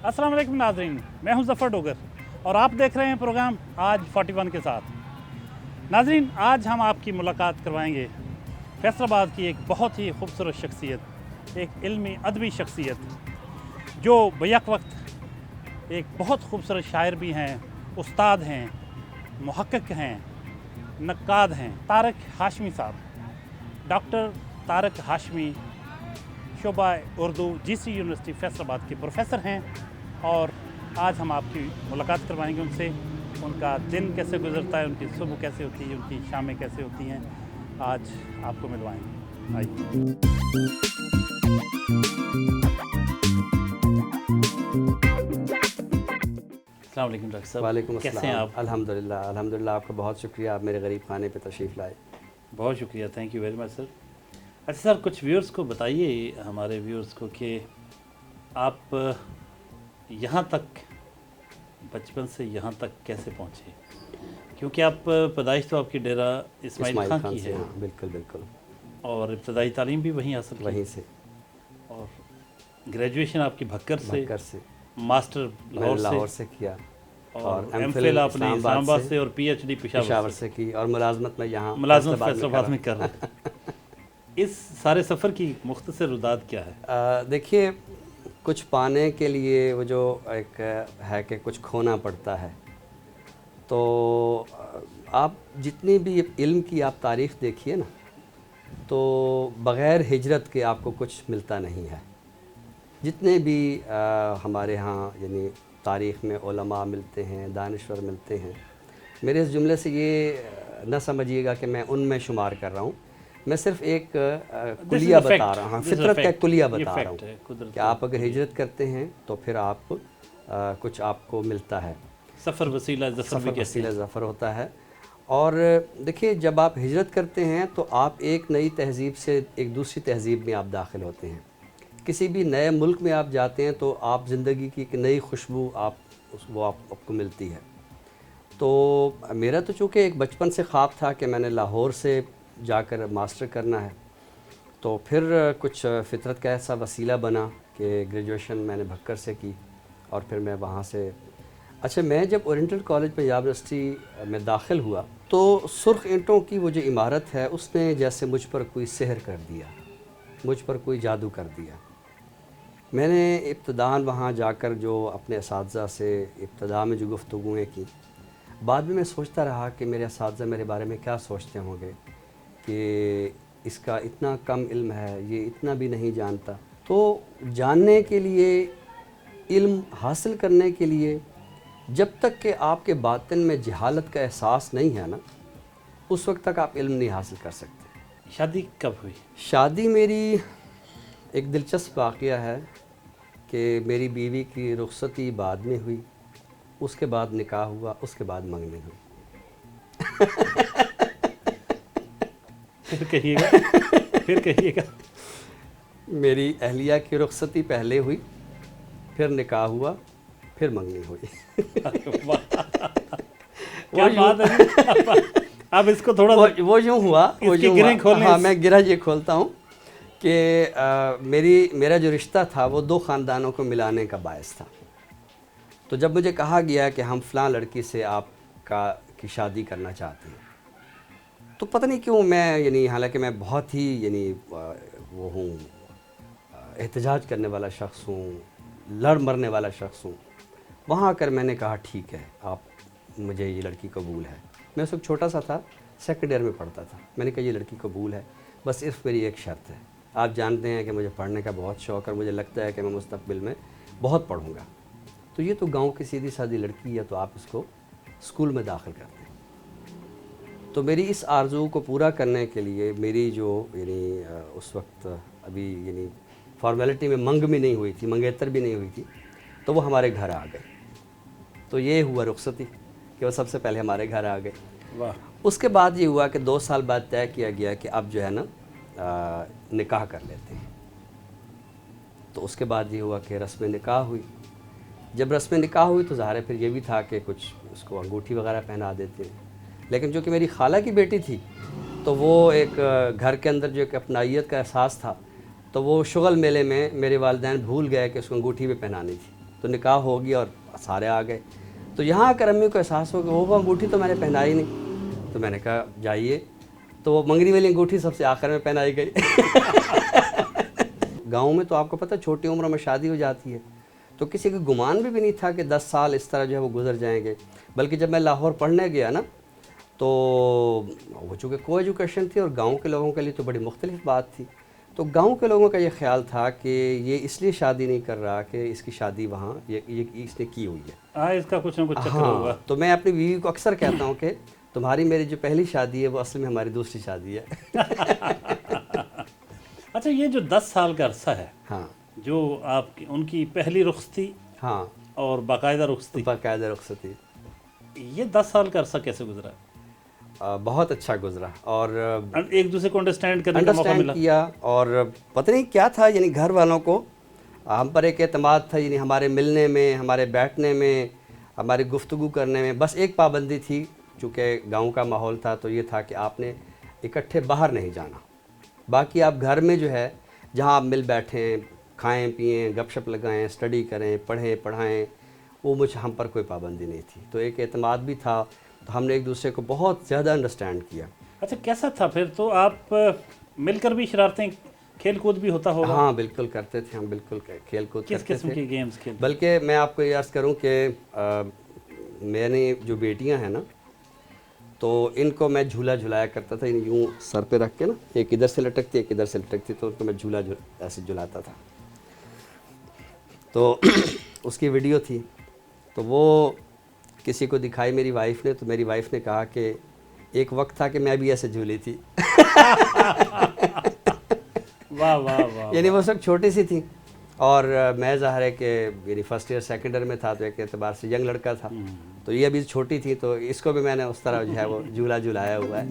अस्सलाम वालेकुम नाज़रीन, मैं हूं ज़फ़र डोगर और आप देख रहे हैं प्रोग्राम आज 41 के साथ। नाज़रीन, आज हम आपकी मुलाकात करवाएंगे फैसलाबाद की एक बहुत ही खूबसूरत शख्सियत, एक इल्मी अदबी शख्सियत जो बैक वक्त एक बहुत खूबसूरत शायर भी हैं, उस्ताद हैं, मुहक्किक हैं, नक्काद हैं। तारक हाशमी साहब, डॉक्टर तारक हाशमी शोबा उर्दू जीसी यूनिवर्सिटी फैसलाबाद के प्रोफेसर हैं और आज हम आपकी मुलाकात करवाएंगे उनसे। उनका दिन कैसे गुजरता है, उनकी सुबह कैसे होती है, उनकी शामें कैसे होती हैं, आज आपको मिलवाएंगे। आइए। अस्सलाम वालेकुम डॉक्टर साहब। वालेकुम अस्सलाम। कैसे हैं आप? अल्हम्दुलिल्लाह, आपका बहुत शुक्रिया, आप मेरे गरीब खाने पे तशरीफ़ लाए। बहुत शुक्रिया, thank you very much sir. अच्छा सर, कुछ व्यूअर्स को बताइए, हमारे व्यूअर्स को, कि आप यहाँ तक, बचपन से यहाँ तक कैसे पहुँचे? क्योंकि आप पैदाइश तो आपकी डेरा इस्माइल खां की से, है। हाँ, बिल्कुल बिल्कुल। और इब्तदाई तालीम भी वहीं हासिल की? वहीं से। और ग्रेजुएशन आपकी भक्कर से, मास्टर लाहौर से किया और एमफिल आपने इस्लामाबाद से और पीएचडी पेशावर से की और मुलाजमत में यहाँ फैसलाबाद में कर रहे हैं। इस सारे सफ़र की मुख्तसर रुदात क्या है? देखिए, कुछ पाने के लिए वो जो एक है कि कुछ खोना पड़ता है। तो आप जितनी भी इल्म की आप तारीख़ देखिए ना, तो बग़ैर हिजरत के आपको कुछ मिलता नहीं है। जितने भी हमारे यहाँ यानी तारीख़ में उलमा मिलते हैं, दानिश्वर मिलते हैं, मेरे इस जुमले से ये न समझिएगा कि मैं उनमें शुमार कर रहा हूँ। मैं सिर्फ एक कुलिया बता रहा हूँ, फितरत का कुलिया बता रहा हूँ कि आप अगर हिजरत करते हैं तो फिर आप कुछ आपको मिलता है। सफ़र वसीला ज़फ़र होता है। और देखिए, जब आप हिजरत करते हैं तो आप एक नई तहज़ीब से एक दूसरी तहज़ीब में आप दाखिल होते हैं। किसी भी नए मुल्क में आप जाते हैं तो आप ज़िंदगी की एक नई खुशबू आपको मिलती है। तो मेरा तो चूँकि एक बचपन से ख्वाब था कि मैंने लाहौर से जाकर मास्टर करना है, तो फिर कुछ फितरत का ऐसा वसीला बना कि ग्रेजुएशन मैंने भक्कर से की और फिर मैं वहाँ से मैं जब ओरिएंटल कॉलेज पंजाब यूनिवर्सिटी में दाखिल हुआ तो सुर्ख ईंटों की वो जो इमारत है उसने जैसे मुझ पर कोई सहर कर दिया, मुझ पर कोई जादू कर दिया। मैंने इब्तदान वहाँ जाकर जो अपने असातिज़ा से इब्तदा में जो गुफ्तगूएँ की, बाद में मैं सोचता रहा कि मेरे असातिज़ा मेरे बारे में क्या सोचते होंगे कि इसका इतना कम इल्म है, ये इतना भी नहीं जानता। तो जानने के लिए, इल्म हासिल करने के लिए, जब तक कि आपके बातिन में जहालत का एहसास नहीं है ना, उस वक्त तक आप इल्म नहीं हासिल कर सकते। शादी कब हुई? शादी मेरी एक दिलचस्प वाक़या है कि मेरी बीवी की रुखसती बाद में हुई, उसके बाद निकाह हुआ, उसके बाद मंगनी हुई। फिर कहिएगा। मेरी अहलिया की रुखसती पहले हुई, फिर निकाह हुआ, फिर मंगनी हुई। क्या बात है। अब इसको थोड़ा वो यूँ हुआ, हाँ, मैं गिरह ये खोलता हूँ कि मेरा जो रिश्ता था वो दो ख़ानदानों को मिलाने का बायस था। तो जब मुझे कहा गया कि हम फ़लाँ लड़की से की शादी करना चाहते हैं, तो पता नहीं क्यों मैं यानी, हालांकि मैं बहुत ही यानी वो हूँ, एहतजाज करने वाला शख्स हूँ, लड़ मरने वाला शख्स हूँ, वहाँ आकर मैंने कहा ठीक है, आप मुझे ये लड़की कबूल है। मैं उस वक्त छोटा सा था, सेकंड ईयर में पढ़ता था। मैंने कहा ये लड़की कबूल है, बस सिर्फ मेरी एक शर्त है। आप जानते हैं कि मुझे पढ़ने का बहुत शौक़ और मुझे लगता है कि मैं मुस्तक़बिल में बहुत पढ़ूँगा, तो ये तो गाँव की सीधी सादी लड़की है, तो आप इसको स्कूल में दाखिल कर दें। तो मेरी इस आरज़ू को पूरा करने के लिए मेरी जो यानी उस वक्त अभी यानी फॉर्मेलिटी में मंग भी नहीं हुई थी, मंगेतर भी नहीं हुई थी, तो वो हमारे घर आ गए। तो ये हुआ रुखसती कि वो सबसे पहले हमारे घर आ गए। वाह। उसके बाद ये हुआ कि 2 साल बाद तय किया गया कि अब जो है ना निकाह कर लेते हैं। तो उसके बाद ये हुआ कि रस्म निकाह हुई। जब रस्म निकाह हुई तो ज़ाहिर है फिर ये भी था कि कुछ उसको अंगूठी वगैरह पहना देते हैं। लेकिन जो कि मेरी खाला की बेटी थी, तो वो एक घर के अंदर जो एक अपनाइयत का एहसास था, तो वो शुगल मेले में मेरे वालिदैन भूल गए कि उसको अंगूठी भी पहनानी थी। तो تو نکاح ہو گیا اور سارے آ گئے. تو یہاں آ کر امی کو احساس ہو کہ وہ انگوٹھی تو میں نے پہنائی نہیں. تو میں نے کہا جائیے, تو وہ منگنی والی انگوٹھی سب سے آخر میں پہنائی گئی. گاؤں میں تو آپ کو پتہ چھوٹی عمر میں شادی ہو جاتی ہے, تو کسی کو گمان بھی نہیں تھا کہ 10 سال اس طرح جو ہے وہ گزر جائیں گے. بلکہ جب میں لاہور پڑھنے گیا نا, تو وہ چونکہ کو ایجوکیشن تھی اور گاؤں کے لوگوں کے لیے تو بڑی مختلف بات تھی. تو گاؤں کے لوگوں کا یہ خیال تھا کہ یہ اس لیے شادی نہیں کر رہا کہ اس کی شادی وہاں یہ اس نے کی ہوئی ہے. ہاں, اس کا کچھ نہ کچھ چکر ہوگا. تو میں اپنی بیوی کو اکثر کہتا ہوں کہ تمہاری میری جو پہلی شادی ہے وہ اصل میں ہماری دوسری شادی ہے. اچھا, یہ جو 10 سال کا عرصہ ہے, ہاں, جو آپ کی ان کی پہلی رخصتی ہاں, اور باقاعدہ رخصتی, باقاعدہ رخصتی, یہ 10 سال کا عرصہ کیسے گزرا؟ بہت اچھا گزرا, اور ایک دوسرے کو انڈرسٹینڈ کرنے کا موقع ملا کیا. اور پتہ نہیں کیا تھا, یعنی گھر والوں کو ہم پر ایک اعتماد تھا, یعنی ہمارے ملنے میں, ہمارے بیٹھنے میں, ہماری گفتگو کرنے میں. بس ایک پابندی تھی, چونکہ گاؤں کا ماحول تھا تو یہ تھا کہ آپ نے اکٹھے باہر نہیں جانا. باقی آپ گھر میں جو ہے جہاں آپ مل بیٹھیں, کھائیں پئیں, گپ شپ لگائیں, اسٹڈی کریں, پڑھائیں, وہ ہم پر کوئی پابندی نہیں تھی. تو ایک اعتماد بھی تھا, تو ہم نے ایک دوسرے کو بہت زیادہ انڈرسٹینڈ کیا. اچھا, کیسا تھا پھر تو؟ آپ مل کر بھی شرارتیں, کھیل کود بھی ہوتا ہوگا؟ ہاں بالکل کرتے تھے ہم, بالکل کھیل کود کرتے تھے. کس قسم کی گیمز کھیلتے؟ بلکہ میں آپ کو یہ عرض کروں کہ میں نے جو بیٹیاں ہیں نا, تو ان کو میں جھولا جھلایا کرتا تھا, یوں سر پہ رکھ کے نا, ایک ادھر سے لٹکتی ایک ادھر سے لٹکتی, تو ان کو میں جھولا ایسے جھلاتا تھا. تو اس کی ویڈیو تھی, تو وہ کسی کو دکھائی میری وائف نے, تو میری وائف نے کہا کہ ایک وقت تھا کہ میں بھی ایسے جھولی تھی. واہ واہ واہ. یعنی وہ سب چھوٹی سی تھی, اور میں ظاہر ہے کہ میری فرسٹ ایئر سیکنڈ ایئر میں تھا, تو ایک اعتبار سے ینگ لڑکا تھا. تو یہ ابھی چھوٹی تھی, تو اس کو بھی میں نے اس طرح جو ہے وہ جھولا جھلایا ہوا ہے.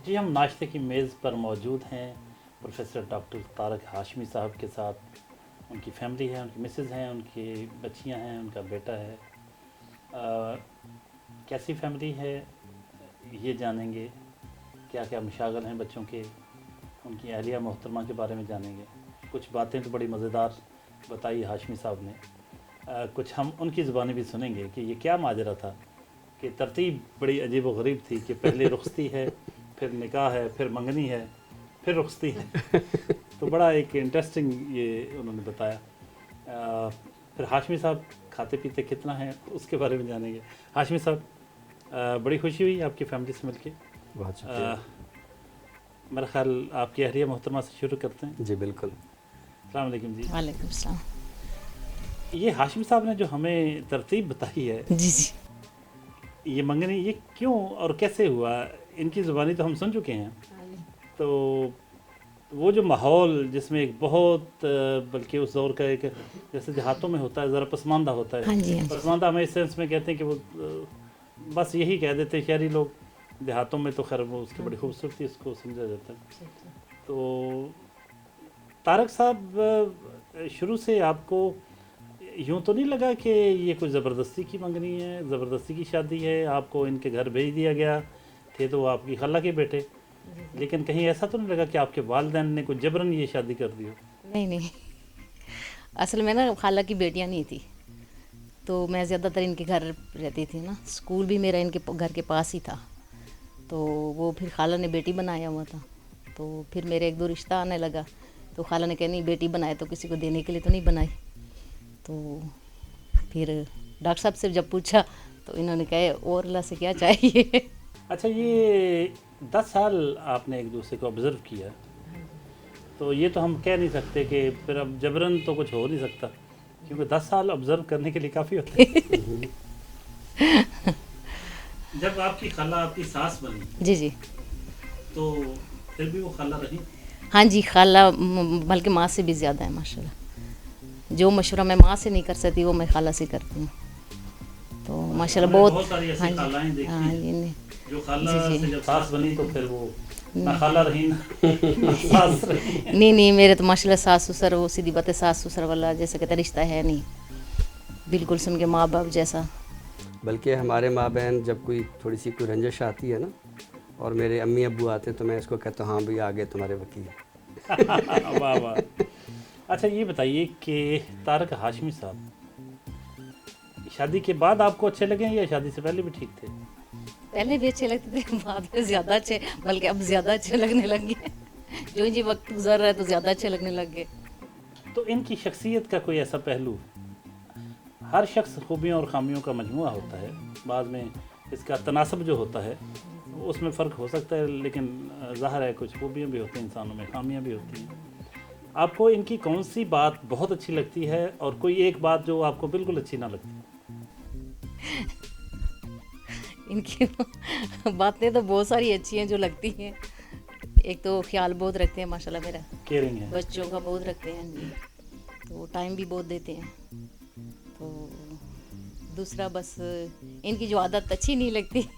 جی, ہم ناشتے کی میز پر موجود ہیں پروفیسر ڈاکٹر طارق ہاشمی صاحب کے ساتھ. ان کی فیملی ہے, ان کی مسز ہیں, ان کی بچیاں ہیں, ان کا بیٹا ہے. کیسی فیملی ہے یہ جانیں گے, کیا کیا مشاغل ہیں بچوں کے, ان کی اہلیہ محترمہ کے بارے میں جانیں گے. کچھ باتیں تو بڑی مزیدار بتائی ہاشمی صاحب نے, کچھ ہم ان کی زبانی بھی سنیں گے کہ یہ کیا ماجرا تھا, کہ ترتیب بڑی عجیب و غریب تھی کہ پہلے رخصتی ہے, پھر نکاح ہے, پھر منگنی ہے, پھر رخصتی ہے. تو بڑا ایک انٹرسٹنگ یہ انہوں نے بتایا. پھر ہاشمی صاحب کھاتے پیتے کتنا ہیں اس کے بارے میں جانیں گے. ہاشمی صاحب, بڑی خوشی ہوئی آپ کی فیملی سے مل کے. بہت شکریہ. میرا خیال آپ کی اہلیہ محترمہ سے شروع کرتے ہیں. جی بالکل. السلام علیکم. جی وعلیکم السلام. یہ ہاشمی صاحب نے جو ہمیں ترتیب بتائی ہے, جی جی, یہ منگنی یہ کیوں اور کیسے ہوا, ان کی زبانی تو ہم سن چکے ہیں. تو وہ جو ماحول جس میں ایک بہت, بلکہ اس دور کا ایک جیسے دیہاتوں میں ہوتا ہے ذرا پسماندہ ہوتا ہے. ہاں جی, پسماندہ ہمیں اس سینس میں کہتے ہیں کہ وہ بس یہی کہہ دیتے ہیں شہری لوگ, دیہاتوں میں تو خیر وہ اس کی بڑی خوبصورتی اس کو سمجھا جاتا ہے. تو طارق صاحب, شروع سے آپ کو یوں تو نہیں لگا کہ یہ کوئی زبردستی کی منگنی ہے, زبردستی کی شادی ہے, آپ کو ان کے گھر بھیج دیا گیا, تھے تو وہ آپ کی خالہ کے بیٹے, لیکن کہیں ایسا تو نہیں لگا کہ آپ کے والدین نے کوئی جبراً یہ شادی کر دی ہو؟ نہیں, اصل میں نا خالہ کی بیٹیاں نہیں تھی, تو میں زیادہ تر ان کے گھر رہتی تھی نا. اسکول بھی میرا ان کے گھر کے پاس ہی تھا, تو وہ پھر خالہ نے بیٹی بنایا ہوا تھا. تو پھر میرے ایک دو رشتہ آنے لگا, تو خالہ نے کہا نہیں بیٹی بنائے تو کسی کو دینے کے لیے تو نہیں بنائی. تو پھر ڈاکٹر صاحب سے جب پوچھا تو انہوں نے کہا اور اللہ سے کیا چاہیے. اچھا, یہ 10 سال آپ نے ایک دوسرے کو آبزرو کیا, تو یہ تو ہم کہہ نہیں سکتے کہ پھر اب جبراً تو کچھ ہو نہیں سکتا, کیونکہ 10 سال آبزرو کرنے کے لیے کافی ہوتے ہیں. جب آپ کی خالہ آپ کی ساس بنی, جی جی, تو پھر بھی وہ خالہ رہی؟ ہاں جی, خالہ بلکہ ماں سے بھی زیادہ ہے ماشاء اللہ. جو مشورہ میں ماں سے نہیں کر سکتی وہ میں خالہ سے کرتی ہوں. تو ماشاء اللہ بہت ساری ایسی خالائیں دیکھی ہاں, جو خالہ سے جب ساس بنی تو پھر وہ نہ خالہ رہی نہ ساس رہی. نہیں, میرے تو ماشاء اللہ ساس سسر, وہ سیدھی بات ہے, ساس سسر والا جیسے کہتے رشتہ ہے نہیں, بالکل سن کے ماں باپ جیسا. بلکہ ہمارے ماں بہن جب کوئی تھوڑی سی کوئی رنجش آتی ہے نا, اور میرے امی ابو آتے ہیں, تو میں اس کو کہتا ہوں ہاں بھئی آ گئے تمہارے وکیل. वाह वाह। अच्छा ये बताइए कि तारक हाशमी साहब शादी के बाद आपको अच्छे लगे या शादी से पहले भी ठीक थे? पहले भी अच्छे लगते थे, बाद में ज़्यादा अच्छे, बल्कि अब ज़्यादा अच्छे लगने लग गए। जो जी वक्त गुजर रहा है तो ज़्यादा अच्छे लगने लग गए। तो इनकी शख्सियत का कोई ऐसा पहलू, हर शख्स खूबियों और खामियों का मजमुआ होता है, बाद में इसका तनासब जो होता है उसमें फ़र्क हो सकता है, लेकिन ज़ाहिर है कुछ खूबियाँ भी होती हैं इंसानों में, खामियाँ भी होती हैं। आपको इनकी कौन सी बात बहुत अच्छी लगती है और कोई एक बात जो आपको बिल्कुल अच्छी ना लगती? इनकी बातें तो बहुत सारी अच्छी हैं जो लगती हैं। एक तो ख्याल बहुत रखते हैं माशाल्लाह, मेरा केयरिंग है। बच्चों का बहुत रखते हैं जी, तो टाइम भी बहुत देते हैं। तो दूसरा बस इनकी जो आदत अच्छी नहीं लगती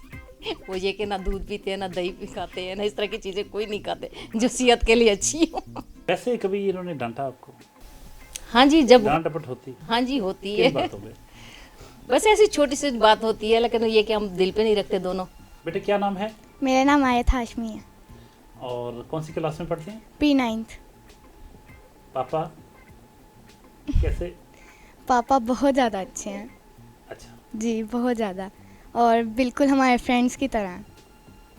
वो ये कि ना दूध पीते हैं, ना दही भी खाते हैं, ना इस तरह की चीज़ें कोई नहीं खाते जो सेहत के लिए अच्छी हो। वैसे कभी इन्होंने डांटा आपको? हाँ जी, जब डांट डपट होती? हाँ जी होती किन है। बातों पे? बस ऐसी छोटी सी बात होती है, लेकिन ये कि हम दिल पे नहीं रखते दोनों। बेटे क्या नाम है मेरा नाम आयत हाशमी है, और कौन सी क्लास में पढ़ते हैं? P9। पापा कैसे? पापा बहुत ज़्यादा अच्छे हैं अच्छा जी, बहुत ज़्यादा, और बिल्कुल हमारे फ्रेंड्स की तरह हैं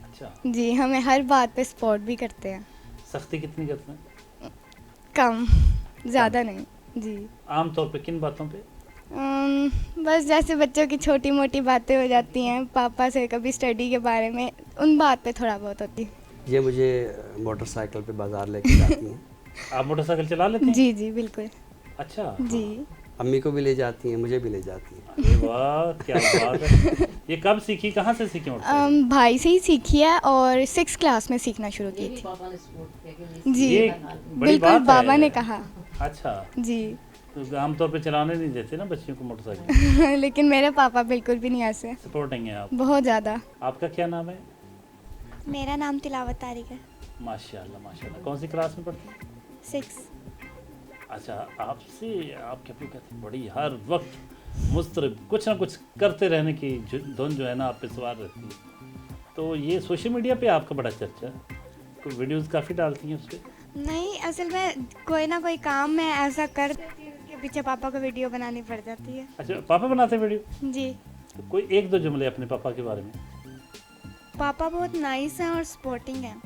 अच्छा। जी। हमें हर बात पे सपोर्ट भी करते हैं, सख्ती कितनी करते हैं? कम, ज़्यादा नहीं जी। आम तौर पे किन बातों पे? बस जैसे बच्चों की छोटी मोटी बातें हो जाती हैं, पापा से कभी स्टडी के बारे में, उन बात पे थोड़ा बहुत होती है। ये मुझे मोटरसाइकिल पे बाज़ार लेके जाती हैं। आप मोटरसाइकिल चला लेते हैं? जी जी बिल्कुल अच्छा जी। अम्मी को भी ले जाती हैं, मुझे भी ले जाती हैं। अरे वाह क्या बात है। ये कब सीखी, कहाँ से सीखी मोटरसाइकिल? भाई से ही सीखी है और 6 क्लास में सीखना शुरू की थी पापा ने सपोर्ट किया कि जी। ये बड़ी बिल्कुल बात बाबा है। ने कहा अच्छा, जी। तो आमतौर पे चलाने नहीं देते ना बच्चियों को मोटरसाइकिल? लेकिन मेरे पापा बिल्कुल भी नहीं ऐसे, सपोर्टिंग है आप। बहुत ज़्यादा। आपका क्या नाम है? मेरा नाम तिलावत तारिक है, माशाल्लाह माशाल्लाह। कौन सी क्लास में पढ़ती हैं? 6। अच्छा, आपसे आपके अबू कहते हैं बड़ी हर वक्त मुस्तरब कुछ ना कुछ करते रहने की धुन जो है ना आप पे सवार रहती है। तो ये सोशल मीडिया पे आपका बड़ा चर्चा है, कोई वीडियोस काफ़ी डालती हैं उस पर? नहीं, असल में कोई ना कोई काम मैं ऐसा कर देती हूँ, उसके पीछे पापा को वीडियो बनानी पड़ जाती है अच्छा, पापा बनाते हैं वीडियो? जी। तो कोई एक दो जुमले अपने पापा के बारे में। पापा बहुत नाइस हैं और सपोर्टिंग हैं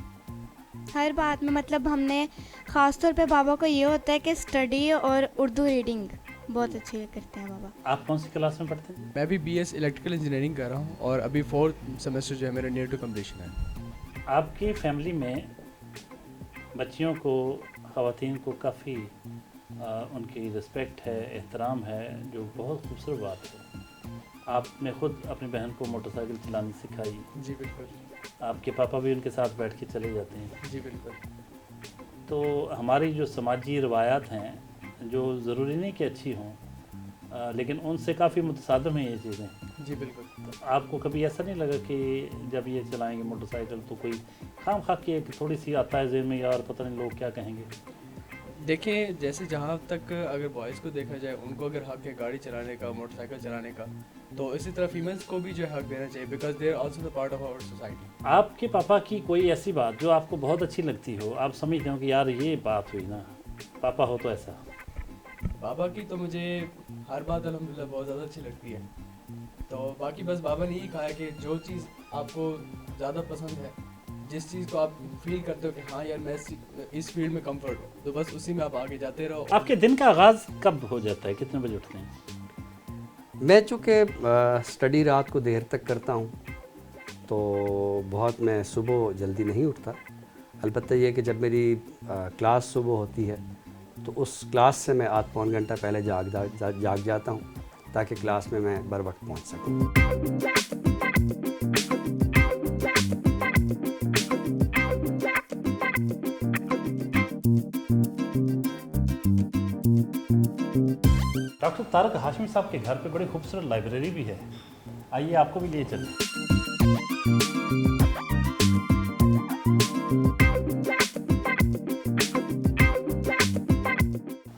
हर बात में। मतलब हमने ख़ास तौर पे पापा को ये होता है कि स्टडी और उर्दू रीडिंग बहुत अच्छी करते हैं पापा। आप कौन सी क्लास में पढ़ते हैं? मैं भी BS इलेक्ट्रिकल इंजीनियरिंग कर रहा हूँ और अभी 4th सेमेस्टर जो है मेरा नियर टू कम्प्लीशन है। आपकी फैमिली में बच्चियों को, ख़वातीन को काफ़ी उनकी रिस्पेक्ट है, एहतराम है, जो बहुत खूबसूरत बात है। आपने खुद अपनी बहन को मोटरसाइकिल चलानी सिखाई, जी बिल्कुल। आपके पापा भी उनके साथ बैठ के चले जाते हैं। जी बिल्कुल। तो हमारी जो समाजी रवायात हैं, जो ज़रूरी नहीं कि अच्छी हों, लेकिन उनसे काफ़ी मुतसादिम हैं ये चीज़ें। जी बिल्कुल। तो आपको कभी ऐसा नहीं लगा कि जब ये चलाएंगे मोटरसाइकिल तो कोई खाम खा के एक थोड़ी सी आता है ज़हन में, यार पता नहीं लोग क्या कहेंगे? देखिए, जैसे जहाँ तक अगर बॉयज़ को देखा जाए, उनको अगर हक है गाड़ी चलाने का, मोटरसाइकिल चलाने का, तो इसी तरह फीमेल्स को भी जो है हक देना चाहिए, because they are also the part of our society. आपके पापा की कोई ऐसी बात जो आपको बहुत अच्छी लगती हो, आप समझते हो कि यार ये बात हुई ना, पापा हो तो ऐसा? बाबा की तो मुझे हर बात अल्हम्दुलिल्लाह बहुत ज़्यादा अच्छी लगती है। तो बाकी बस बाबा ने यही कहा है कि जो चीज़ आपको ज़्यादा पसंद है, जिस चीज़ को आप फील करते हो कि हाँ यार मैं इस फील्ड में कंफर्ट हूँ, तो बस उसी में आप आगे जाते रहो। आपके दिन का आगाज़ कब हो जाता है, कितने बजे उठते हैं? मैं चूँकि स्टडी रात को देर तक करता हूँ, तो बहुत मैं सुबह जल्दी नहीं उठता। अलबत्ता ये कि जब मेरी क्लास सुबह होती है तो उस क्लास से मैं आध पौन घंटा पहले जाग जाता हूँ ताकि क्लास में मैं बर वक्त पहुँच सकूँ। डॉक्टर तारक हाशमी साहब के घर पे बड़ी खूबसूरत लाइब्रेरी भी है, आइए आपको भी लिए चलें।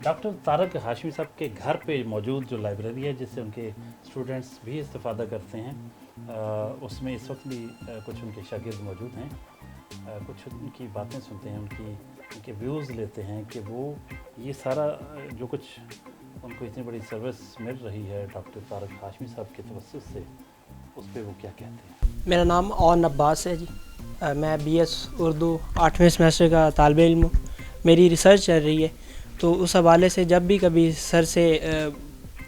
डॉक्टर तारक हाशमी साहब के घर पे मौजूद जो लाइब्रेरी है जिससे उनके स्टूडेंट्स भी इस्तेफ़ादा करते हैं, उसमें इस वक्त भी कुछ उनके शागिर्द मौजूद हैं। कुछ उनकी बातें सुनते हैं, उनके व्यूज़ लेते हैं कि वो ये सारा जो कुछ उनको इतनी बड़ी सर्विस मिल रही है डॉक्टर तारक हाशमी साहब के तवज्जुह से, उस पर वो क्या कहते हैं। मेरा नाम औन अब्बास है जी। मैं BS उर्दू 8वें सेमेस्टर का तालिब इल्म हूँ। मेरी रिसर्च चल रही है, तो उस हवाले से जब भी कभी सर से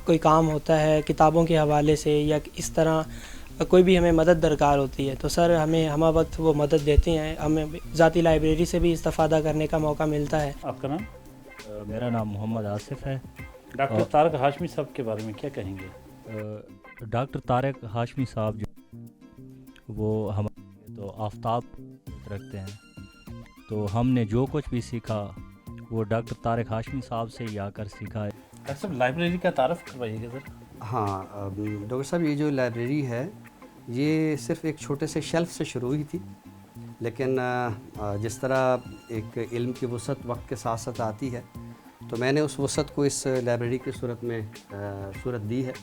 कोई काम होता है किताबों के हवाले से या इस तरह कोई भी हमें मदद दरकार होती है, तो सर हमें हम वक्त वो मदद देते हैं। हमें ज़ाती लाइब्रेरी से भी इस्तेफ़ादा करने का मौका मिलता है। आपका नाम? मेरा नाम मोहम्मद आसिफ है। डॉक्टर तारक हाशमी साहब के बारे में क्या कहेंगे? डॉक्टर तारक हाशमी साहब जो वो हमारे तो आफ्ताब रखते हैं, तो हमने जो कुछ भी सीखा वो डॉक्टर तारक हाशमी साहब से ही आकर सीखा है। डॉक्टर साहब लाइब्रेरी का तारफ़ करवाइएगा सर। हाँ डॉक्टर साहब, ये जो लाइब्रेरी है ये सिर्फ़ एक छोटे से शेल्फ से शुरू हुई थी, लेकिन जिस तरह एक इल्म की वसअत वक्त के साथ साथ आती है, तो मैंने उस वसअत को इस लाइब्रेरी की सूरत में सूरत दी है।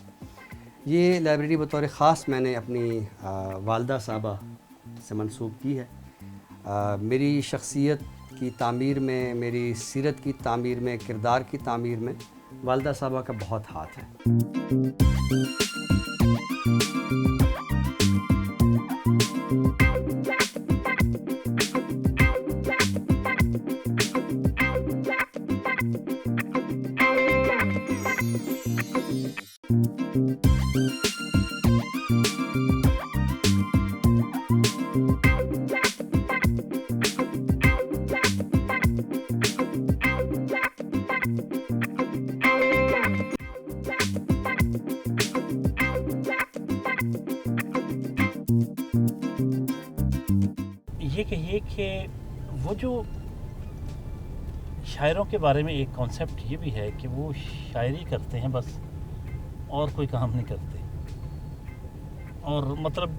ये लाइब्रेरी बतौर ख़ास मैंने अपनी वालदा साहबा से मंसूब की है। मेरी शख्सियत की तामीर में, मेरी सीरत की तामीर में, किरदार की तामीर में वालदा साहबा का बहुत हाथ है। ये कहिए कि वो जो शायरों के बारे में एक कॉन्सेप्ट ये भी है कि वो शायरी करते हैं बस, और कोई काम नहीं करते, और मतलब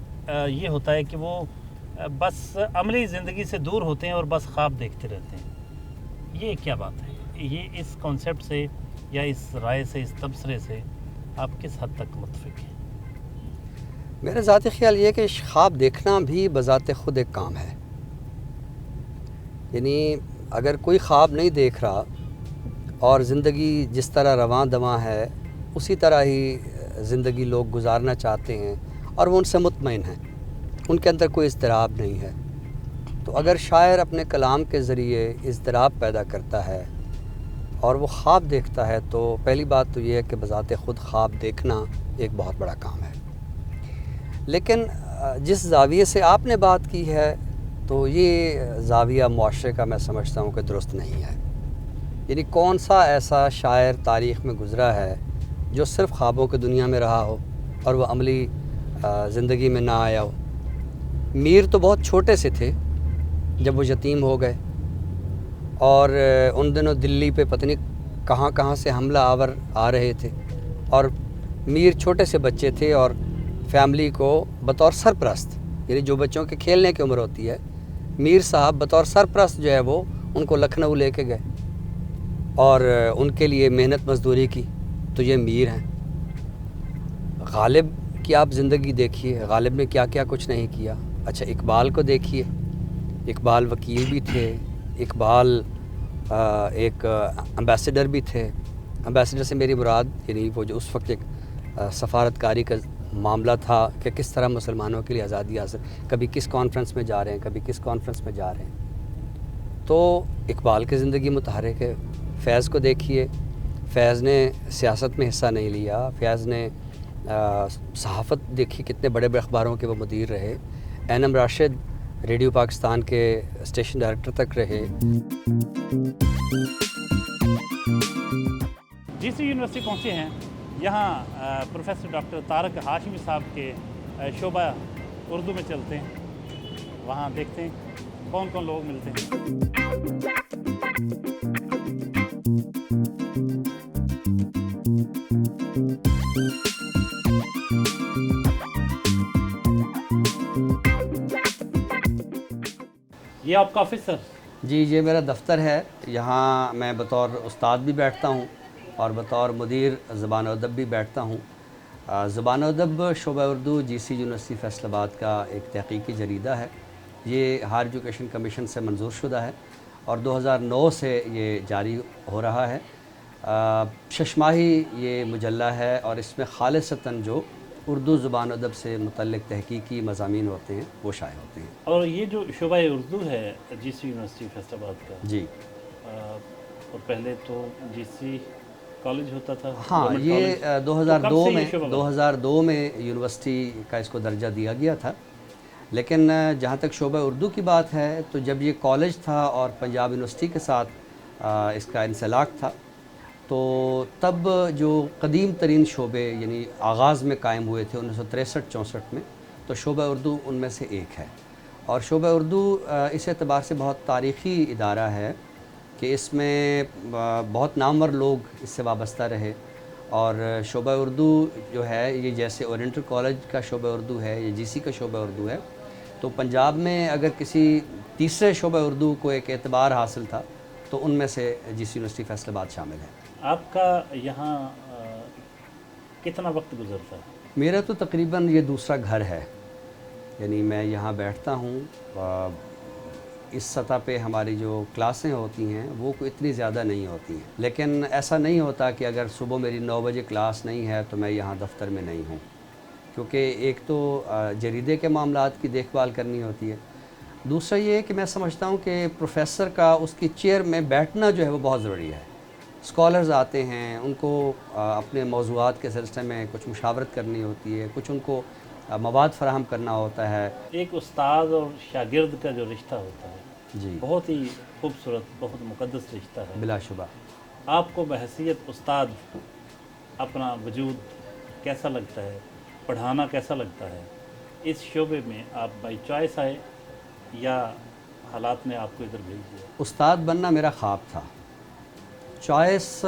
ये होता है कि वो बस अमली ज़िंदगी से दूर होते हैं और बस ख्वाब देखते रहते हैं। ये क्या बात है? ये इस कॉन्सेप्ट से या इस राय से, इस तबसरे से आप किस हद तक मुत्फिक हैं? मेरा ज़ाती ख़्याल ये है कि ख्वाब देखना भी बज़ाते ख़ुद एक काम है। यानी अगर कोई ख्वाब नहीं देख रहा और ज़िंदगी जिस तरह रवां दवां है उसी तरह ही ज़िंदगी लोग गुजारना चाहते हैं और वो उनसे मुतमईन हैं, उनके अंदर कोई इज़्तिराब नहीं है, तो अगर शायर अपने कलाम के ज़रिए इज़्तिराब पैदा करता है और वो ख्वाब देखता है, तो पहली बात तो ये है कि बज़ाते ख़ुद ख्वाब देखना एक बहुत बड़ा काम है। लेकिन जिस ज़ाविये से आपने बात की है, तो ये ज़ाविया मुआशरे का मैं समझता हूँ कि दुरुस्त नहीं है। यानी कौन सा ऐसा शायर तारीख़ में गुज़रा है जो सिर्फ़ ख्वाबों की दुनिया में रहा हो और वह अमली ज़िंदगी में ना आया हो। मीर तो बहुत छोटे से थे जब वो यतीम हो गए, और उन दिनों दिल्ली पे पता नहीं कहाँ कहाँ से हमला आवर आ रहे थे, और मीर छोटे से बच्चे थे और फैमिली को बतौर सरपरस्त, यानी जो बच्चों के खेलने की उम्र होती है, मीर साहब बतौर सरपरस्त जो है वो उनको लखनऊ लेके गए और उनके लिए मेहनत मजदूरी की। तो ये मीर हैं। गालिब की आप ज़िंदगी देखिए, गालिब ने क्या क्या कुछ नहीं किया। अच्छा, इकबाल को देखिए, इकबाल वकील भी थे, इकबाल एक एम्बेसडर भी थे। एम्बेसडर से मेरी मुराद यानी वो जो उस वक्त एक सफारतकारी का मामला था कि किस तरह मुसलमानों के लिए आज़ादी हासिल, कभी किस कॉन्फ्रेंस में जा रहे हैं, कभी किस कॉन्फ्रेंस में जा रहे हैं। तो इकबाल की ज़िंदगी मुतहर्रिक है। फैज़ को देखिए, फैज़ ने सियासत में हिस्सा नहीं लिया, फैज़ ने सहाफ़त देखी, कितने बड़े बड़े अखबारों के वो मुदीर रहे। एनएम राशिद रेडियो पाकिस्तान के स्टेशन डायरेक्टर तक रहे। जीसी यूनिवर्सिटी पहुँचे हैं, यहाँ प्रोफेसर डॉक्टर तारक हाशमी साहब के शोबा उर्दू में चलते हैं, वहाँ देखते हैं कौन कौन लोग मिलते हैं। ये आपका ऑफिस सर? जी, ये मेरा दफ्तर है। यहाँ मैं बतौर उस्ताद भी बैठता हूँ और बतौर मुदीर ज़बान अदब भी बैठता हूँ। ज़बान अदब शोबा उर्दू जीसी यूनिवर्सिटी फैसलाबाद का एक तहक़ीक़ी जरीदा है। یہ ہائر ایجوکیشن کمیشن سے منظور شدہ ہے اور 2009 سے یہ جاری ہو رہا ہے. ششماہی یہ مجلہ ہے اور اس میں خالصتاً جو اردو زبان و ادب سے متعلق تحقیقی مضامین ہوتے ہیں وہ شائع ہوتے ہیں. اور یہ جو شعبہ اردو ہے جی سی یونیورسٹی فیصل آباد کا، جی اور پہلے تو جی سی کالج ہوتا تھا. ہاں، گورنمنٹ یہ کالج. تو کب سے یہ شعبہ بنا؟ 2002 میں یونیورسٹی کا اس کو درجہ دیا گیا تھا. لیکن جہاں تک شعبہ اردو کی بات ہے تو جب یہ کالج تھا اور پنجاب یونیورسٹی کے ساتھ اس کا انسلاک تھا تو تب جو قدیم ترین شعبے یعنی آغاز میں قائم ہوئے تھے 1963-64 میں، تو شعبہ اردو ان میں سے ایک ہے. اور شعبہ اردو اس اعتبار سے بہت تاریخی ادارہ ہے کہ اس میں بہت نامور لوگ اس سے وابستہ رہے. اور شعبہ اردو جو ہے یہ جیسے اورینٹل کالج کا شعبہ اردو ہے یا جی سی کا شعبہ اردو ہے، تو پنجاب میں اگر کسی تیسرے شعبہ اردو کو ایک اعتبار حاصل تھا تو ان میں سے جی سی یونیورسٹی فیصل آباد شامل ہے. آپ کا یہاں کتنا وقت گزرتا ہے؟ میرا تو تقریباً یہ دوسرا گھر ہے، یعنی میں یہاں بیٹھتا ہوں. اس سطح پہ ہماری جو کلاسیں ہوتی ہیں وہ کوئی اتنی زیادہ نہیں ہوتی ہیں، لیکن ایسا نہیں ہوتا کہ اگر صبح میری 9 بجے کلاس نہیں ہے تو میں یہاں دفتر میں نہیں ہوں، کیونکہ ایک تو جریدے کے معاملات کی دیکھ بھال کرنی ہوتی ہے. دوسرا یہ ہے کہ میں سمجھتا ہوں کہ پروفیسر کا اس کی چیئر میں بیٹھنا جو ہے وہ بہت ضروری ہے. اسکالرز آتے ہیں، ان کو اپنے موضوعات کے سلسلے میں کچھ مشاورت کرنی ہوتی ہے، کچھ ان کو مواد فراہم کرنا ہوتا ہے. ایک استاد اور شاگرد کا جو رشتہ ہوتا ہے جی بہت ہی خوبصورت، بہت مقدس رشتہ ہے. بلا شبہ. آپ کو بحیثیت استاد اپنا وجود کیسا لگتا ہے، پڑھانا کیسا لگتا ہے؟ اس شعبے میں آپ بائی چوائس آئے یا حالات نے آپ کو ادھر بھیج دیا؟ استاد بننا میرا خواب تھا. چوائس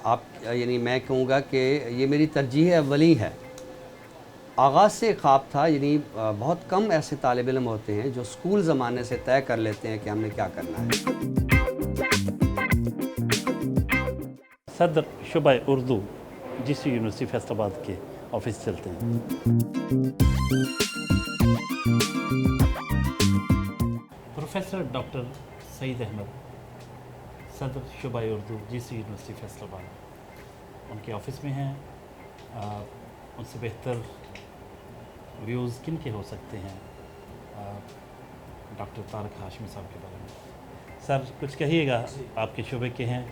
آپ یعنی میں کہوں گا کہ یہ میری ترجیح اولی ہے. آغاز سے ایک خواب تھا، یعنی بہت کم ایسے طالب علم ہوتے ہیں جو اسکول زمانے سے طے کر لیتے ہیں کہ ہم نے کیا کرنا ہے. صدر شعبہ اردو جی سی یونیورسٹی فیصل آباد کے آفس چلتے ہیں. پروفیسر ڈاکٹر سعید احمد، صدر شعبہ اردو جی سی یونیورسٹی فیصل آباد، ان کے آفس میں ہیں. ان سے بہتر ویوز کن کے ہو سکتے ہیں ڈاکٹر طارق ہاشمی صاحب کے بارے میں؟ سر کچھ کہیے گا، آپ کے شعبے کے ہیں.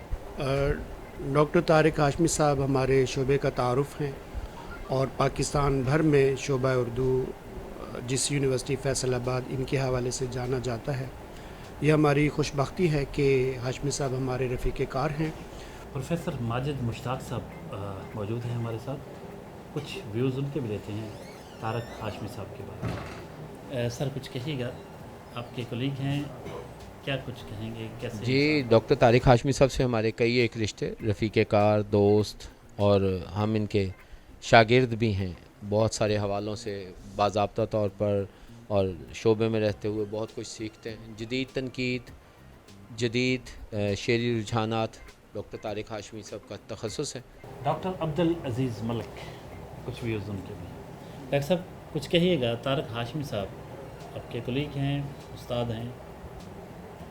ڈاکٹر طارق ہاشمی صاحب ہمارے شعبے کا تعارف ہیں اور پاکستان بھر میں شعبہ اردو جس یونیورسٹی فیصل آباد ان کے حوالے سے جانا جاتا ہے. یہ ہماری خوش بختی ہے کہ ہاشمی صاحب ہمارے رفیق کار ہیں. پروفیسر ماجد مشتاق صاحب موجود ہیں ہمارے ساتھ، کچھ ویوز ان کے بھی لیتے ہیں طارق ہاشمی صاحب کے بارے میں. سر کچھ کہیے گا، آپ کے کولیگ ہیں، کیا کچھ کہیں گے کیسے؟ جی، ڈاکٹر طارق ہاشمی صاحب سے ہمارے کئی ایک رشتے، رفیق کار، دوست، اور ہم ان کے شاگرد بھی ہیں. بہت سارے حوالوں سے باضابطہ طور پر اور شعبے میں رہتے ہوئے بہت کچھ سیکھتے ہیں. جدید تنقید، جدید شعری رجحانات ڈاکٹر طارق ہاشمی صاحب کا تخصص ہے. ڈاکٹر عبدالعزیز ملک، کچھ ویوز ان کے بھی. ڈاکٹر صاحب کچھ کہیے گا، طارق ہاشمی صاحب آپ کے کولیگ ہیں، استاد ہیں،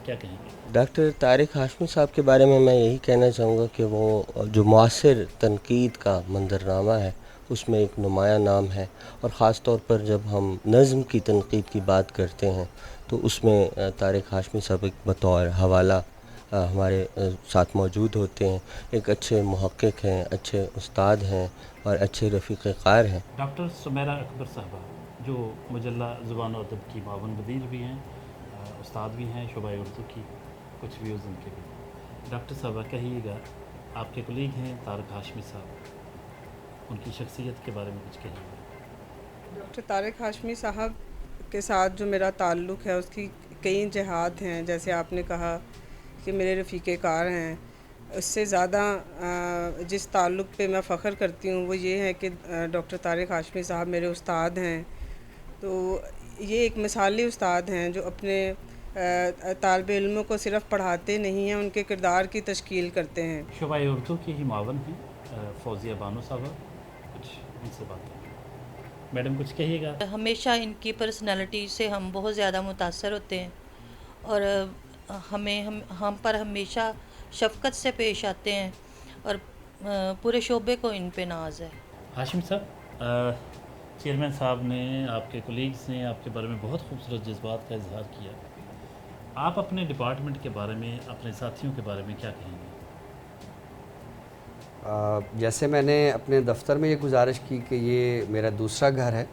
کیا کہیں گے؟ ڈاکٹر طارق ہاشمی صاحب کے بارے میں یہی کہنا چاہوں گا کہ وہ جو معاصر تنقید کا منظرنامہ ہے اس میں ایک نمایاں نام ہے، اور خاص طور پر جب ہم نظم کی تنقید کی بات کرتے ہیں تو اس میں طارق ہاشمی صاحب ایک بطور حوالہ ہمارے ساتھ موجود ہوتے ہیں. ایک اچھے محقق ہیں، اچھے استاد ہیں اور اچھے رفیق کار ہیں. ڈاکٹر سمیرہ اکبر صاحبہ جو مجلہ زبان و ادب کی معاون مدیر بھی ہیں، استاد بھی ہیں شعبہ اردو کی، کچھ ویوز ان کے بھی. ڈاکٹر صاحبہ کہیے گا، آپ کے کولیگ ہیں طارق ہاشمی صاحب، ان کی شخصیت کے بارے میں کچھ کہیے گا. ڈاکٹر طارق ہاشمی صاحب کے ساتھ جو میرا تعلق ہے اس کی کئی جہات ہیں. جیسے آپ نے کہا کہ میرے رفیق کار ہیں، اس سے زیادہ جس تعلق پہ میں فخر کرتی ہوں وہ یہ ہے کہ ڈاکٹر طارق ہاشمی صاحب میرے استاد ہیں. تو یہ ایک مثالی استاد ہیں جو اپنے طالب علموں کو صرف پڑھاتے نہیں ہیں، ان کے کردار کی تشکیل کرتے ہیں. شعبہ اردو کی ہی معاون ہیں فوزیہ بانو صاحبہ، کچھ ان سے بات کریں. मैडम कुछ कहिएगा। हमेशा इनकी पर्सनालिटी से हम बहुत ज़्यादा मुतासर होते हैं और हम पर हमेशा शफ़क़त से पेश आते हैं और पूरे शोबे को इन पे नाज है। हाशिम साहब, चेयरमैन साहब ने, आपके कोलीग्स ने आपके बारे में बहुत खूबसूरत जज्बात का इजहार किया। आप अपने डिपार्टमेंट के बारे में, अपने साथियों के बारे में क्या कहेंगे? जैसे मैंने अपने दफ्तर में ये गुजारिश की कि ये मेरा दूसरा घर है,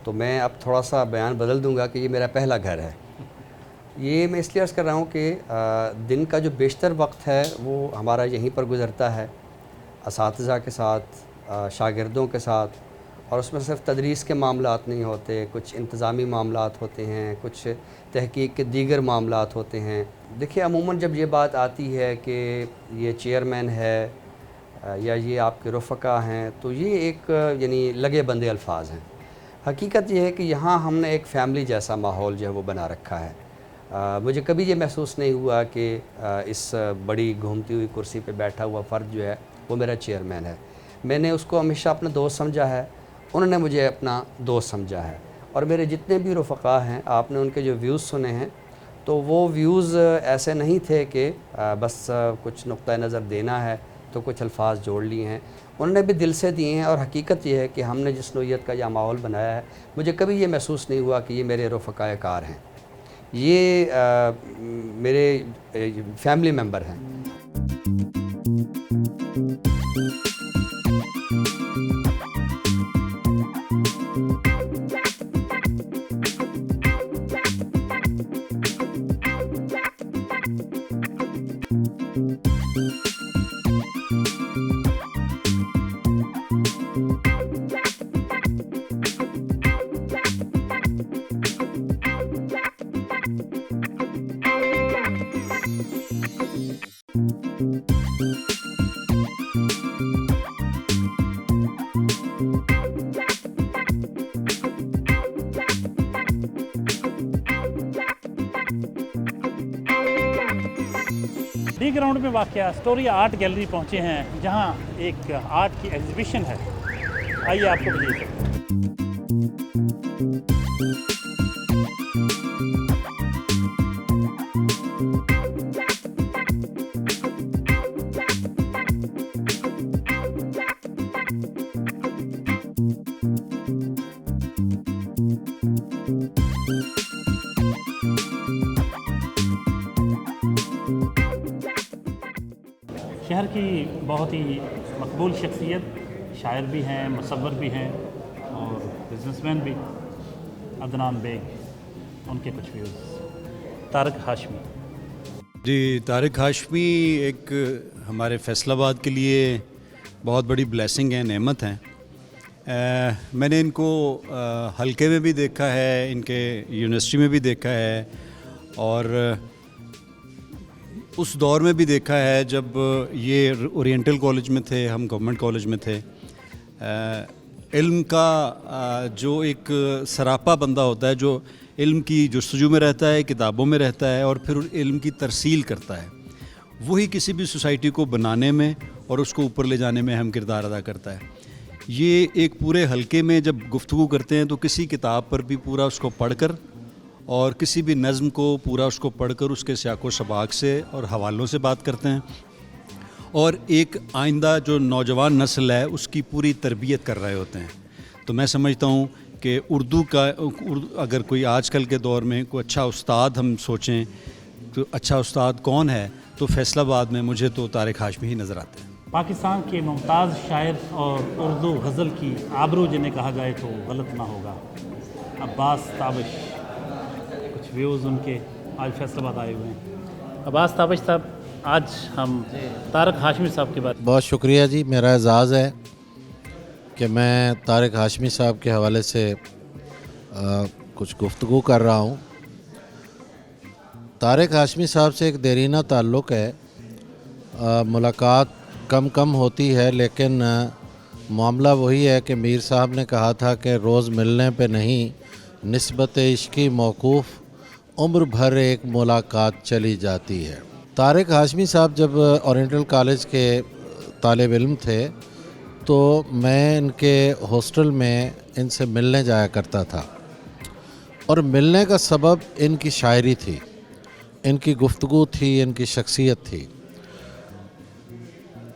तो मैं अब थोड़ा सा बयान बदल दूंगा कि ये मेरा पहला घर है। ये मैं इसलिए अर्ज़ कर रहा हूँ कि दिन का जो बेशतर वक्त है वो हमारा यहीं पर गुज़रता है, असातिज़ा के साथ, शागिर्दों के साथ, और उसमें सिर्फ तदरीस के मामलात नहीं होते, कुछ इंतज़ामी मामलात होते हैं, कुछ तहकीक के दीगर मामलात होते हैं। देखिए, अमूमन जब ये बात आती है कि ये चेयरमैन है या ये आपके रफ़क़ा हैं, तो ये एक यानी लगे बंदे अल्फाज हैं। हकीकत ये है कि यहाँ हमने एक फ़ैमिली जैसा माहौल जो है वो बना रखा है। मुझे कभी ये महसूस नहीं हुआ कि इस बड़ी घूमती हुई कुर्सी पे बैठा हुआ फ़र्द जो है वो मेरा चेयरमैन है। मैंने उसको हमेशा अपना दोस्त समझा है, उन्होंने मुझे अपना दोस्त समझा है। और मेरे जितने भी रफ़क़ा हैं, आपने उनके जो व्यूज़ सुने हैं, तो वो व्यूज़ ऐसे नहीं थे कि बस कुछ नुक्ता नज़र देना है तो कुछ अल्फाज जोड़ लिए हैं, उन्होंने भी दिल से दिए हैं। और हकीकत ये है कि हमने जिस नोयत का यह माहौल बनाया है, मुझे कभी ये महसूस नहीं हुआ कि ये मेरे रफ़क़ाए कार हैं, ये मेरे फैमिली मेम्बर हैं। डी ग्राउंड में वाक़या स्टोरी आर्ट गैलरी पहुँचे हैं, जहाँ एक आर्ट की एग्जीबिशन है। आइए आपको बताइए। शहर की बहुत ही मकबूल शख्सियत, शायर भी हैं, मुसव्वर भी हैं और बिजनेसमैन भी, अदनान बेग, उनके कुछ व्यूज़। तारिक हाशमी जी, तारिक हाशमी एक हमारे फैसलाबाद के लिए बहुत बड़ी ब्लेसिंग है, नेमत हैं। मैंने इनको हलके में भी देखा है, इनके यूनिवर्सिटी में भी देखा है, और उस दौर में भी देखा है जब ये ओरिएंटल कॉलेज में थे, हम गवर्नमेंट कॉलेज में थे। इल्म का जो एक सरापा बंदा होता है, जो इल्म की जुस्तजू में रहता है, किताबों में रहता है और फिर इल्म की तरसील करता है, वही किसी भी सोसाइटी को बनाने में और उसको ऊपर ले जाने में अहम किरदार अदा करता है। ये एक पूरे हलके में जब गुफ्तगू करते हैं तो किसी किताब पर भी पूरा उसको पढ़कर और किसी भी नज़्म को पूरा उसको पढ़कर उसके सियाक़ो सबाक़ से और हवालों से बात करते हैं, और एक आइंदा जो नौजवान नस्ल है उसकी पूरी तरबियत कर रहे होते हैं। तो मैं समझता हूँ कि उर्दू अगर कोई आजकल के दौर में कोई अच्छा उस्ताद हम सोचें तो अच्छा उस्ताद कौन है, तो फैसलाबाद में मुझे तो तारिक हाशमी ही नज़र आते हैं। पाकिस्तान के मुमताज़ शायर और उर्दू गज़ल की आबरू जिन्हें कहा जाए तो गलत ना होगा, अब्बास ताबिश, कुछ व्यूज़ उनके आज फैसलाबाद आए हुए हैं। अब्बास ताबिश साहब, आज हम तारिक हाशमी साहब के बारे में। बहुत शुक्रिया जी, मेरा एजाज़ है कि मैं तारिक हाशमी साहब के हवाले से कुछ गुफ्तगू कर रहा हूँ। तारिक हाशमी साहब से एक देरीना ताल्लुक़ है, मुलाकात कम होती है, लेकिन मामला वही है कि मीर साहब ने कहा था कि रोज़ मिलने पे नहीं, निस्बत इश्क़ी मौकूफ़ उम्र भर एक मुलाकात चली जाती है। तारिक हाशमी साहब जब ओरिएंटल कॉलेज के तालिब इल्म थे تو میں ان کے ہاسٹل میں ان سے ملنے جایا کرتا تھا، اور ملنے کا سبب ان کی شاعری تھی، ان کی گفتگو تھی، ان کی شخصیت تھی.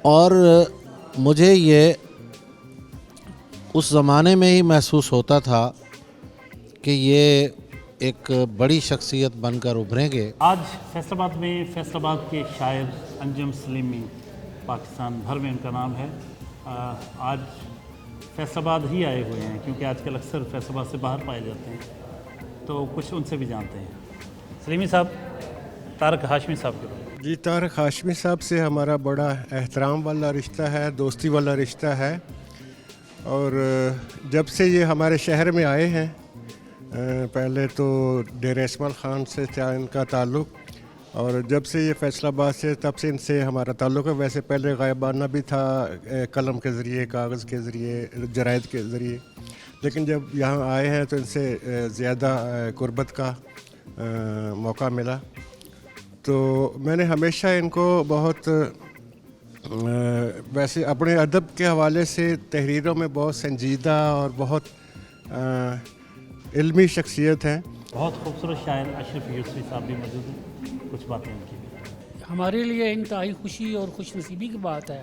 اور مجھے یہ اس زمانے میں ہی محسوس ہوتا تھا کہ یہ ایک بڑی شخصیت بن کر ابھریں گے. آج فیصل آباد میں فیصل آباد کے شاعر انجم سلیمی، پاکستان بھر میں ان کا نام ہے. آج فیصل آباد ہی آئے ہوئے ہیں کیونکہ آج کل اکثر فیصل آباد سے باہر پائے جاتے ہیں، تو کچھ ان سے بھی جانتے ہیں. سلیمی صاحب، طارق ہاشمی صاحب کے بارے میں. جی، طارق ہاشمی صاحب سے ہمارا بڑا احترام والا رشتہ ہے، دوستی والا رشتہ ہے. اور جب سے یہ ہمارے شہر میں آئے ہیں، پہلے تو ڈیرہ اسماعیل خان سے تھا ان کا تعلق، اور جب سے یہ فیصل آباد سے، تب سے ان سے ہمارا تعلق ہے. ویسے پہلے غائبانہ بھی تھا، قلم کے ذریعے، کاغذ کے ذریعے، جرائد کے ذریعے، لیکن جب یہاں آئے ہیں تو ان سے زیادہ قربت کا موقع ملا. تو میں نے ہمیشہ ان کو بہت ویسے اپنے ادب کے حوالے سے تحریروں میں بہت سنجیدہ اور بہت علمی شخصیت ہیں. بہت خوبصورت شاعر اشرف یوسفی صاحب بھی موجود ہیں، کچھ باتیں ان کی بھی. ہمارے لیے انتہائی خوشی اور خوش نصیبی کی بات ہے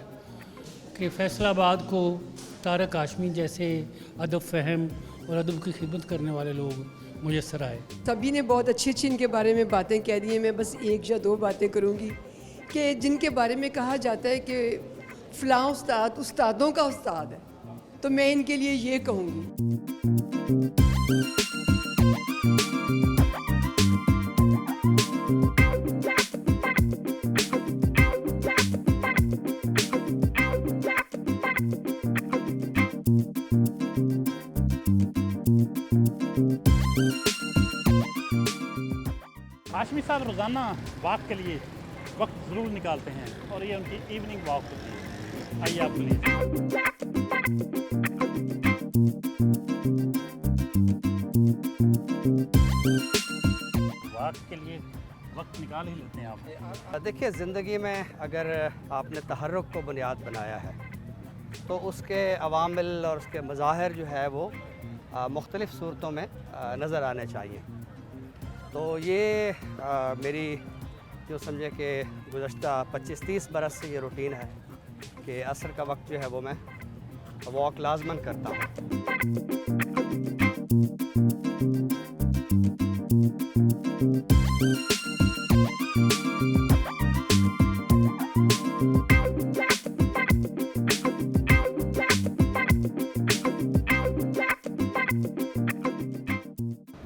کہ فیصل آباد کو طارق ہاشمی جیسے ادب فہم اور ادب کی خدمت کرنے والے لوگ میسر آئے. سبھی نے بہت اچھی ان کے بارے میں باتیں کہہ دی ہیں. میں بس ایک یا دو باتیں کروں گی کہ جن کے بارے میں کہا جاتا ہے کہ فلاں استاد استادوں کا استاد ہے، تو میں ان کے لیے یہ کہوں گی. ہاشمی صاحب روزانہ واک کے لیے وقت ضرور نکالتے ہیں، اور یہ ان کی ایوننگ واک ہوتی ہے. آئیے آپ پلیز. واک کے لیے وقت نکال ہی لیتے ہیں آپ. دیکھیے، زندگی میں اگر آپ نے تحرک کو بنیاد بنایا ہے تو اس کے عوامل اور اس کے مظاہر جو ہے وہ مختلف صورتوں میں نظر آنے چاہیے. تو یہ میری جو سمجھے کہ گزشتہ 25-30 برس سے یہ روٹین ہے کہ عصر کا وقت جو ہے وہ میں واک لازماً کرتا ہوں.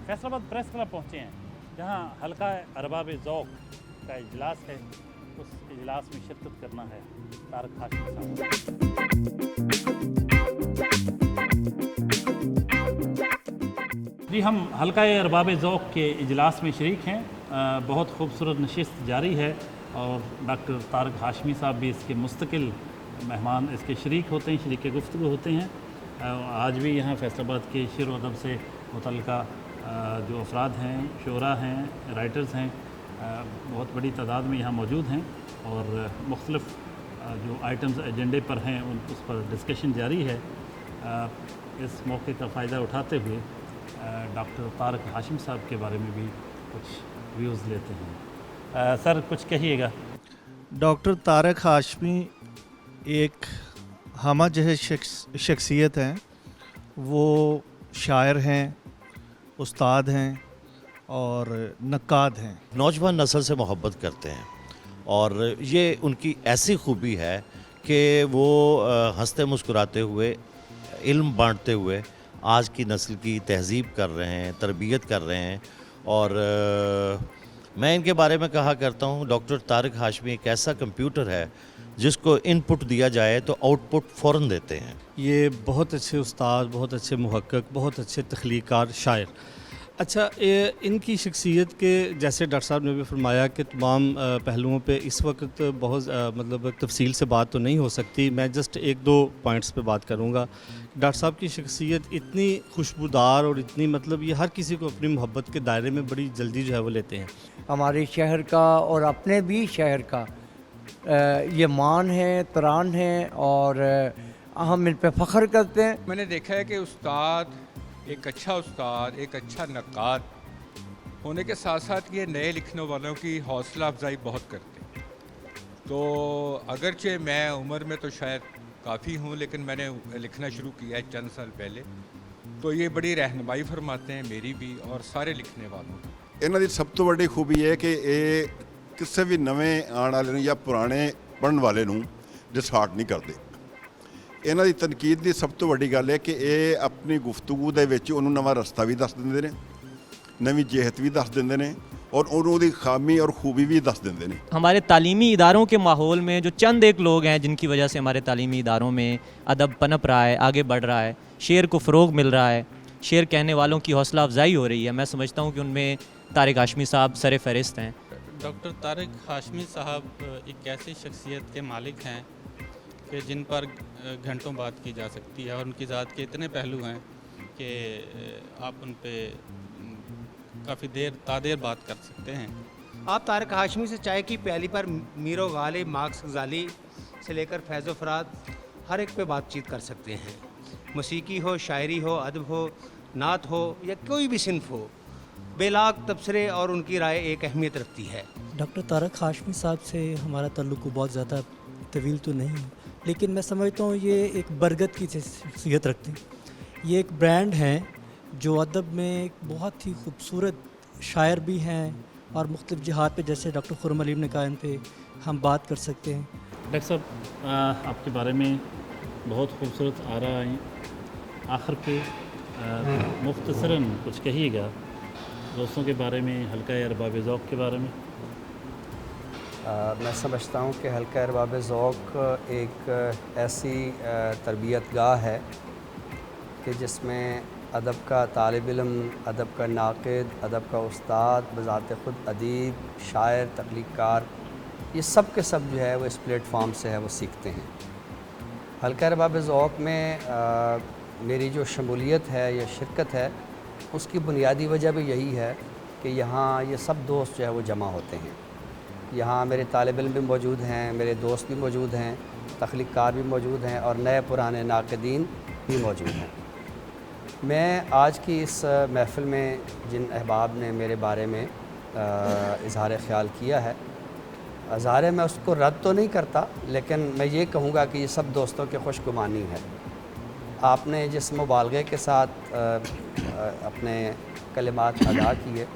فیصل آباد پریس کلب پہنچے ہیں جہاں حلقہ ارباب ذوق کا اجلاس ہے. اس اجلاس میں شرکت کرنا ہے طارق ہاشمی صاحب. جی، ہم حلقہ ارباب ذوق کے اجلاس میں شریک ہیں. بہت خوبصورت نشست جاری ہے اور ڈاکٹر طارق ہاشمی صاحب بھی اس کے مستقل مہمان، اس کے شریک ہوتے ہیں، شریک گفتگو ہوتے ہیں. آج بھی یہاں فیصل آباد کے شعر و ادب سے متعلقہ جو افراد ہیں، شعراء ہیں، رائٹرز ہیں، بہت بڑی تعداد میں یہاں موجود ہیں، اور مختلف جو آئٹمز ایجنڈے پر ہیں اس پر ڈسکشن جاری ہے. اس موقع کا فائدہ اٹھاتے ہوئے ڈاکٹر طارق ہاشمی صاحب کے بارے میں بھی کچھ ویوز لیتے ہیں. سر، کچھ کہیے گا. ڈاکٹر طارق ہاشمی ایک ہمہ جہت شخصیت ہیں. وہ شاعر ہیں، استاد ہیں اور نقاد ہیں. نوجوان نسل سے محبت کرتے ہیں، اور یہ ان کی ایسی خوبی ہے کہ وہ ہنستے مسکراتے ہوئے، علم بانٹتے ہوئے آج کی نسل کی تہذیب کر رہے ہیں، تربیت کر رہے ہیں. اور میں ان کے بارے میں کہا کرتا ہوں، ڈاکٹر طارق ہاشمی ایک ایسا کمپیوٹر ہے جس کو ان پٹ دیا جائے تو آؤٹ پٹ فوراً دیتے ہیں. یہ بہت اچھے استاد، بہت اچھے محقق، بہت اچھے تخلیق کار شاعر. اچھا، ان کی شخصیت کے جیسے ڈاکٹر صاحب نے بھی فرمایا کہ تمام پہلوؤں پہ اس وقت بہت مطلب تفصیل سے بات تو نہیں ہو سکتی. میں جسٹ ایک دو پوائنٹس پہ بات کروں گا. ڈاکٹر صاحب کی شخصیت اتنی خوشبودار اور اتنی مطلب یہ ہر کسی کو اپنی محبت کے دائرے میں بڑی جلدی جو ہے وہ لیتے ہیں. ہمارے شہر کا اور اپنے بھی شہر کا یہ مان ہے، تران ہے، اور हम इन पे फ़ख्र करते हैं। मैंने देखा है कि उस्ताद एक अच्छा उस्ताद, एक अच्छा नक्काद होने के साथ साथ ये नए लिखने वालों की हौसला अफजाई बहुत करते हैं। तो अगरचे मैं उम्र में तो शायद काफ़ी हूँ, लेकिन मैंने लिखना शुरू किया है चंद साल पहले, तो ये बड़ी रहनुमाई फरमाते हैं मेरी भी और सारे लिखने वालों की। ਇਹਨਾਂ ਦੀ ਸਭ ਤੋਂ ਵੱਡੀ ਖੂਬੀ ਹੈ ਕਿ ਇਹ ਕਿਸੇ ਵੀ ਨਵੇਂ ਆਉਣ ਵਾਲੇ ਨੂੰ ਜਾਂ ਪੁਰਾਣੇ ਪੜ੍ਹਨ ਵਾਲੇ ਨੂੰ ਡਿਸਹਾਰਟ ਨਹੀਂ ਕਰਦੇ। ਇਹਨਾਂ ਦੀ ਤਨਕੀਦ ਦੀ ਸਭ ਤੋਂ ਵੱਡੀ ਗੱਲ ਹੈ ਕਿ ਇਹ ਆਪਣੀ ਗੁਫ਼ਤਗੂ ਦੇ ਵਿੱਚ ਉਹਨੂੰ ਨਵਾਂ ਰਸਤਾ ਵੀ ਦੱਸ ਦਿੰਦੇ ਨੇ, ਨਵੀਂ ਜਹਿਤ ਵੀ ਦੱਸ ਦਿੰਦੇ ਨੇ और ਉਹਦੀ ਖਾਮੀ और खूबी भी दस देंगे ने। हमारे तालीमी इदारों के माहौल में जो चंद एक लोग हैं जिनकी वजह से हमारे तालीमी इदारों में अदब पनप रहा है, आगे बढ़ रहा है, शेर को फ़रोग़ मिल रहा है, शेर कहने वालों की हौसला अफजाई हो रही है, मैं समझता हूँ कि उनमें तारिक हाशमी साहब सर फ़हरिस्त हैं। डॉक्टर तारिक हाशमी साहब एक ऐसी शख्सियत के मालिक हैं कि जिन पर घंटों बात की जा सकती है और उनकी ज़ात के इतने पहलू हैं कि आप उन पर काफ़ी तादेर बात कर सकते हैं। आप तारिक हाशमी से चाय की प्याली पर मीर गालिब, मार्क्स गजाली से लेकर फैज़ फ़राद हर एक पे बातचीत कर सकते हैं। मौसीकी हो, शायरी हो, अदब हो, नात हो या कोई भी सिनफ हो, बेलाग तबसरे और उनकी राय एक अहमियत रखती है। डॉक्टर तारिक हाशमी साहब से हमारा ताल्लुक़ बहुत ज़्यादा तवील तो नहीं है, लेकिन मैं समझता हूँ ये एक बरगद की शख्सियत रखते हैं। ये एक ब्रांड है जो अदब में एक बहुत ही खूबसूरत शायर भी हैं और मुख्तलिफ़ जिहाद पे, जैसे डॉक्टर खुर्रम अली ने कहा, इन पे हम बात कर सकते हैं। डॉक्टर साहब आपके बारे में बहुत खूबसूरत आ रहा है, आखिर पे मुख्तसरन कुछ कहिएगा दोस्तों के बारे में, हल्का अरबाब ज़ौक़ के बारे में। मैं समझता हूँ कि हल्का अरबाब ज़ौक़ एक ऐसी तरबियत गाह है कि जिसमें अदब का तालिब इल्म, अदब का नाक़िद, अदब का उस्ताद, बज़ात ख़ुद अदीब, शायर, तख्लीक़कार, ये सब के सब जो है वो इस प्लेटफॉर्म से है वो सीखते हैं। हल्का अरबाब ज़ौक़ में मेरी जो शमूलियत है या शिरकत है, उसकी बुनियादी वजह भी यही है कि यहाँ ये सब दोस्त जो है वो जमा होते हैं। यहाँ मेरे तालिब इल्म भी मौजूद हैं, मेरे दोस्त भी मौजूद हैं, तख्लीक़कार भी मौजूद हैं और नए पुराने नाक़िदीन भी मौजूद हैं। मैं आज की इस महफ़िल में जिन अहबाब ने मेरे बारे में इज़हार ख़याल किया है, ज़ाहिर है मैं उसको रद्द तो नहीं करता, लेकिन मैं ये कहूँगा कि ये सब दोस्तों की खुशगुमानी है। आपने जिस मुबालगे के साथ अपने कलिमात अदा किए,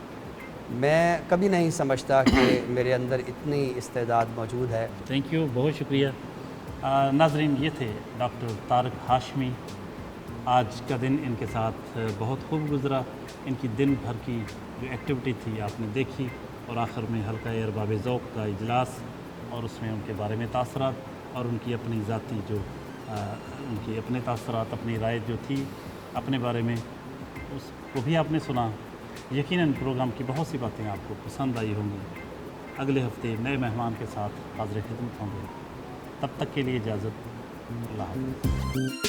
मैं कभी नहीं समझता कि मेरे अंदर इतनी इस्तेदाद मौजूद है। थैंक यू, बहुत शुक्रिया। नाज़रीन, ये थे डॉक्टर तारिक हाशमी। आज का दिन इनके साथ बहुत खूब गुज़रा। इनकी दिन भर की जो एक्टिविटी थी आपने देखी और आखिर में हल्का अरबाब ज़ौक़ का इजलास और उसमें उनके बारे में तासरात और उनकी अपनी ज़ाती जो उनकी अपने तासरात, अपनी राय जो थी अपने बारे में, उसको भी आपने सुना। यकीनन प्रोग्राम की बहुत सी बातें आपको पसंद आई होंगी। अगले हफ्ते नए मेहमान के साथ हाज़िर खिदमत होंगे। तब तक के लिए इजाज़त, अल्लाह हाफ़िज़।